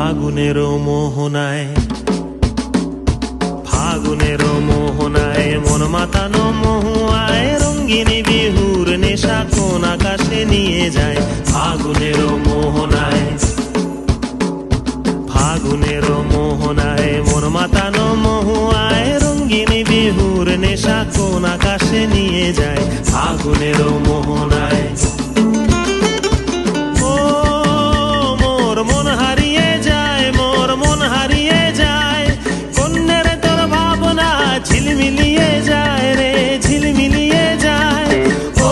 ফাগুনেরও মোহনায়, ফাগুনেরও মোহনায় মন মাতানো মহুয়ায় রঙ্গিনী বিহুর নেশা কোন আকাশে নিয়ে যায়। ফাগুনেরও মোহনায়, ফাগুনেরও মোহনায় মন মাতানো মহুয়ায় রঙ্গিনী বিহুর নেশা কোন আকাশে নিয়ে যায়। ফাগুনেরও মোহনায় ও মোর মন হারিয়ে যায়, মোর মন হারিয়ে যায়, কন্যের তোর ভাবনা ঝিলমিলিয়ে যায় রে, ঝিলমিলিয়ে যায়। ও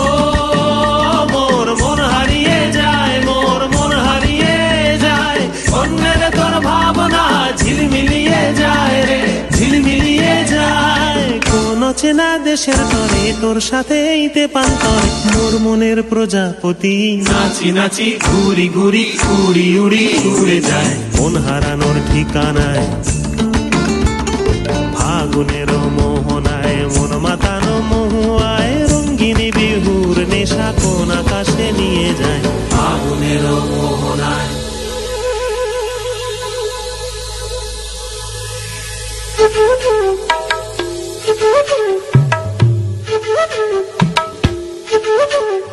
মোর মন হারিয়ে যায়, মোর মন হারিয়ে যায়, কন্যের তোর ভাবনা ঝিলমিলিয়ে যায় রে, ঝিলমিলিয়ে যায়। কোন চেনা দেশের তরে তোর সাথে ইতে পান্তরে মোর মনের প্রজাপতি নাচি নাচি ঘুরি ঘুরি উড়ি উড়ি উড়ে যায় মন হারানোর ঠিকানায়। ফাগুনেরও মোহনায় মন মাতানো মহুয়ায় রঙ্গিনী বিহুর নেশা কোন আকাশে নিয়ে যায়। ফাগুনেরও মোহনায় Thank you.